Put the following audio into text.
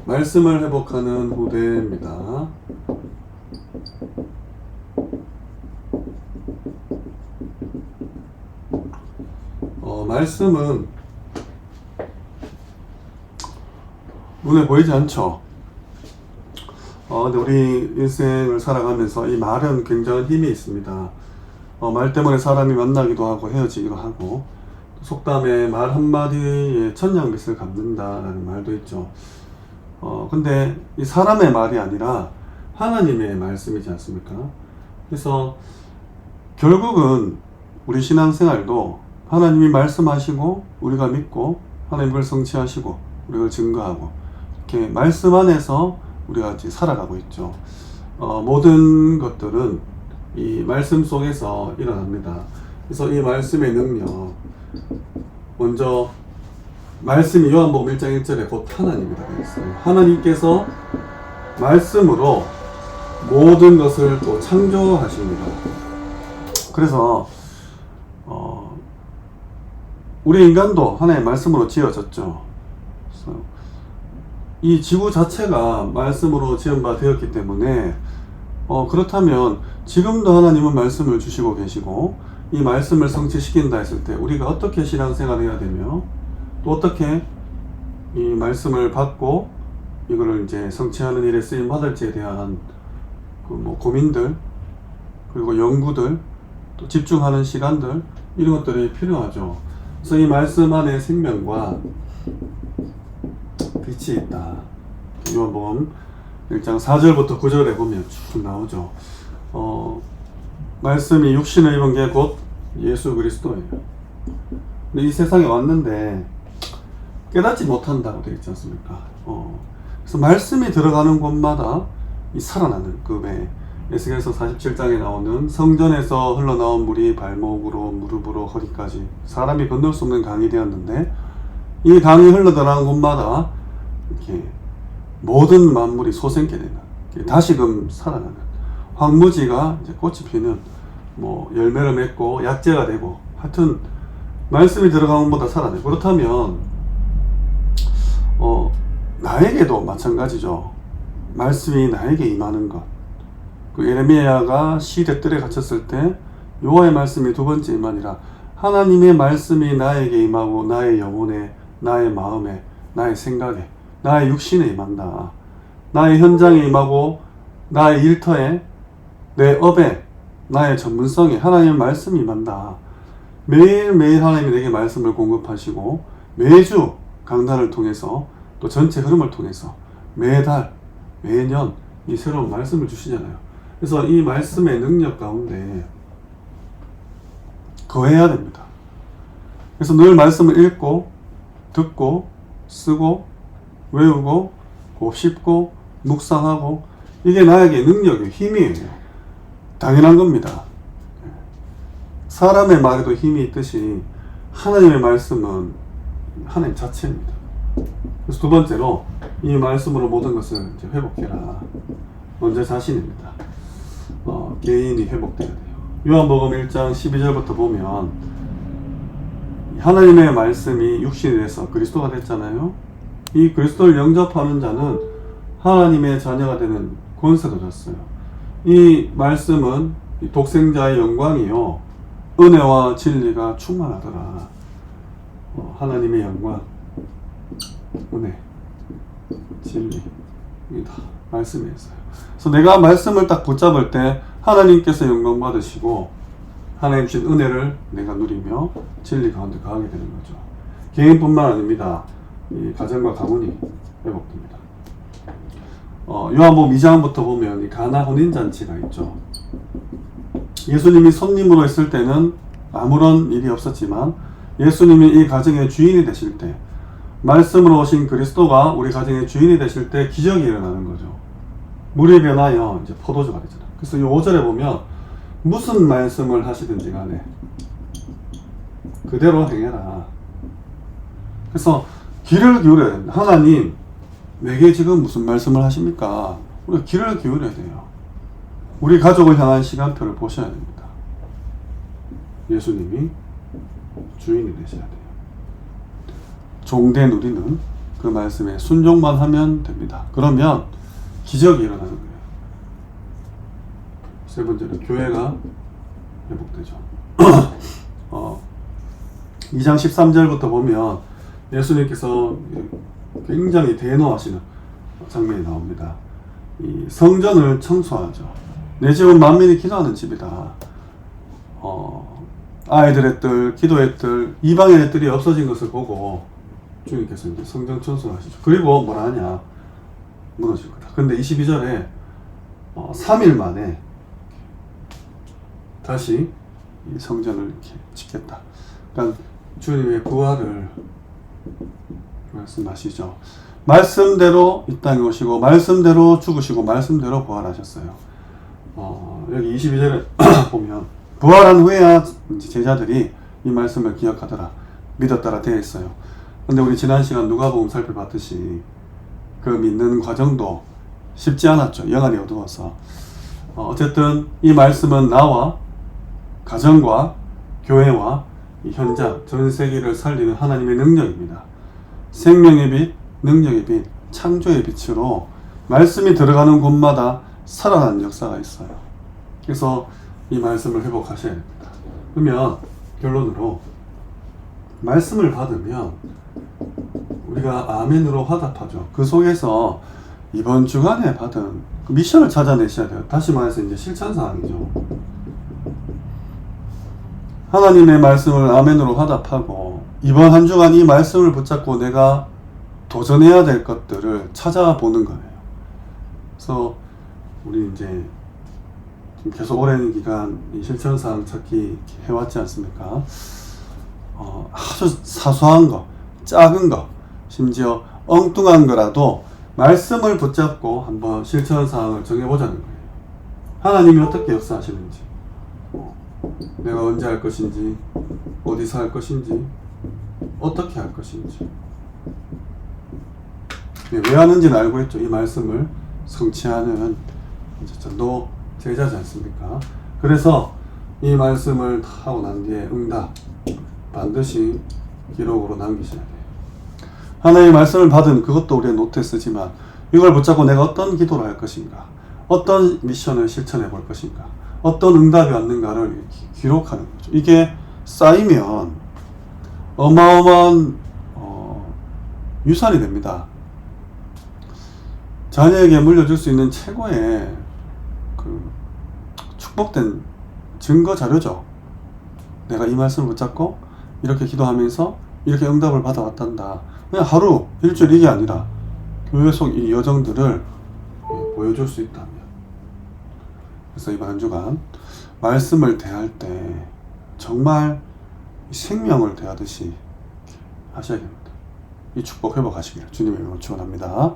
말씀을 회복하는 후대입니다. 말씀은 눈에 보이지 않죠. 근데 우리 인생을 살아가면서 이 말은 굉장한 힘이 있습니다. 말 때문에 사람이 만나기도 하고 헤어지기도 하고, 속담에 말 한마디에 천냥빚을 갚는다라는 말도 있죠. 근데 이 사람의 말이 아니라 하나님의 말씀이지 않습니까? 그래서 결국은 우리 신앙생활도 하나님이 말씀하시고 우리가 믿고 하나님 그걸 성취하시고 우리가 증거하고 이렇게 말씀 안에서 우리가 이제 살아가고 있죠. 모든 것들은 이 말씀 속에서 일어납니다. 그래서 이 말씀의 능력, 먼저 말씀이 요한복음 1장 1절에 곧 하나님이라고 했어요. 하나님께서 말씀으로 모든 것을 또 창조하십니다. 그래서 우리 인간도 하나님의 말씀으로 지어졌죠. 그래서 이 지구 자체가 말씀으로 지은 바 되었기 때문에 그렇다면 지금도 하나님은 말씀을 주시고 계시고 이 말씀을 성취시킨다 했을 때 우리가 어떻게 신앙생활을 해야 되며 또 어떻게 이 말씀을 받고 이거를 이제 성취하는 일에 쓰임 받을지에 대한 고민들, 그리고 연구들, 또 집중하는 시간들, 이런 것들이 필요하죠. 그래서 이 말씀 안에 생명과 빛이 있다. 요한복음 1장 4절부터 9절에 보면 쭉 나오죠. 말씀이 육신을 입은 게 곧 예수 그리스도예요. 근데 이 세상에 왔는데 깨닫지 못한다고 되어 있지 않습니까? 그래서 말씀이 들어가는 곳마다 이 살아나는 왜 에스겔서 47장에 나오는 성전에서 흘러나온 물이 발목으로 무릎으로 허리까지 사람이 건널 수 없는 강이 되었는데 이 강이 흘러들어가는 곳마다 이렇게 모든 만물이 솟생케 되는, 다시금 살아나는, 황무지가 이제 꽃이 피는, 열매를 맺고 약재가 되고, 하여튼 말씀이 들어가는 것보다 살아나요. 그렇다면 나에게도 마찬가지죠. 말씀이 나에게 임하는 것. 그 예레미야가 시대 뜰에 갇혔을 때 여호와의 말씀이 두 번째 임하니라. 하나님의 말씀이 나에게 임하고 나의 영혼에, 나의 마음에, 나의 생각에, 나의 육신에 임한다. 나의 현장에 임하고 나의 일터에, 내 업에, 나의 전문성에 하나님의 말씀이 임한다. 매일매일 하나님이 내게 말씀을 공급하시고 매주 강단을 통해서 또 전체 흐름을 통해서 매달, 매년 이 새로운 말씀을 주시잖아요. 그래서 이 말씀의 능력 가운데 거해야 됩니다. 그래서 늘 말씀을 읽고 듣고 쓰고 외우고 곱씹고 묵상하고 이게 나에게 능력이에요. 힘이에요. 당연한 겁니다. 사람의 말에도 힘이 있듯이 하나님의 말씀은 하나님 자체입니다. 그래서 두 번째로 이 말씀으로 모든 것을 이제 회복해라. 먼저 자신입니다. 개인이 회복돼야 돼요. 요한복음 1장 12절부터 보면 하나님의 말씀이 육신이 돼서 그리스도가 됐잖아요. 이 그리스도를 영접하는 자는 하나님의 자녀가 되는 권세도 줬어요. 이 말씀은 독생자의 영광이요 은혜와 진리가 충만하더라. 하나님의 영광, 은혜, 진리, 이게 다 말씀에 있어요. 그래서 내가 말씀을 딱 붙잡을 때 하나님께서 영광 받으시고 하나님 주신 은혜를 내가 누리며 진리 가운데 가게 되는 거죠. 개인뿐만 아닙니다. 이 가정과 가문이 회복됩니다. 요한복음 2장부터 보면 이 가나 혼인잔치가 있죠. 예수님이 손님으로 있을 때는 아무런 일이 없었지만 예수님이 이 가정의 주인이 되실 때, 말씀으로 오신 그리스도가 우리 가정의 주인이 되실 때 기적이 일어나는 거죠. 물이 변하여 이제 포도주가 되잖아요. 그래서 이 5절에 보면 무슨 말씀을 하시든지 간에 그대로 행해라. 그래서 귀를 기울여야 됩니다. 하나님, 내게 지금 무슨 말씀을 하십니까? 우리가 귀를 기울여야 돼요. 우리 가족을 향한 시간표를 보셔야 됩니다. 예수님이 주인이 되셔야 돼요. 종된 우리는 그 말씀에 순종만 하면 됩니다. 그러면 기적이 일어나는 거예요. 세 번째로 교회가 회복되죠. 2장 13절부터 보면 예수님께서 굉장히 대노하시는 장면이 나옵니다. 이 성전을 청소하죠. 내 집은 만민이 기도하는 집이다. 아이들의 뜰, 기도의 뜰, 이방인의 뜰이 없어진 것을 보고 주님께서 이제 성전 청소를 하시죠. 그리고 뭐라 하냐? 무너질 거다. 근데 22절에 3일 만에 다시 이 성전을 이렇게 짓겠다. 그러니까 주님의 부활을 말씀하시죠. 말씀대로 이 땅에 오시고 말씀대로 죽으시고 말씀대로 부활하셨어요. 여기 22절에 보면 부활한 후에야 제자들이 이 말씀을 기억하더라, 믿었더라 되어 있어요. 근데 우리 지난 시간 누가복음 살펴봤듯이 그 믿는 과정도 쉽지 않았죠. 영안이 어두워서. 어쨌든 이 말씀은 나와 가정과 교회와 이 현장 전 세계를 살리는 하나님의 능력입니다. 생명의 빛, 능력의 빛, 창조의 빛으로 말씀이 들어가는 곳마다 살아나는 역사가 있어요. 그래서 이 말씀을 회복하셔야 됩니다. 그러면 결론으로 말씀을 받으면 우리가 아멘으로 화답하죠. 그 속에서 이번 주간에 받은 그 미션을 찾아내셔야 돼요. 다시 말해서 이제 실천사항이죠. 하나님의 말씀을 아멘으로 화답하고 이번 한 주간 이 말씀을 붙잡고 내가 도전해야 될 것들을 찾아보는 거예요. 그래서 우리 이제 계속 오랜 기간 이 실천사항 찾기 해왔지 않습니까? 아주 사소한 거, 작은 거, 심지어 엉뚱한 거라도 말씀을 붙잡고 한번 실천사항을 정해보자는 거예요. 하나님이 어떻게 역사하시는지, 내가 언제 할 것인지, 어디서 할 것인지, 어떻게 할 것인지, 왜 하는지는 알고 있죠. 이 말씀을 성취하는 전도 제자지 않습니까? 그래서 이 말씀을 하고 난 뒤에 응답 반드시 기록으로 남기셔야 돼요. 하나님의 말씀을 받은 그것도 우리가 노트에 쓰지만 이걸 붙잡고 내가 어떤 기도를 할 것인가, 어떤 미션을 실천해 볼 것인가, 어떤 응답이 왔는가를 기록하는 거죠. 이게 쌓이면 어마어마한 유산이 됩니다. 자녀에게 물려줄 수 있는 최고의 그 축복된 증거 자료죠. 내가 이 말씀을 붙잡고 이렇게 기도하면서 이렇게 응답을 받아왔단다. 그냥 하루, 일주일 이게 아니라 교회 속 이 여정들을 보여줄 수 있다면. 그래서 이번 한 주간 말씀을 대할 때 정말 생명을 대하듯이 하셔야 됩니다. 이 축복 회복하시기를 주님의 이름으로 축원합니다.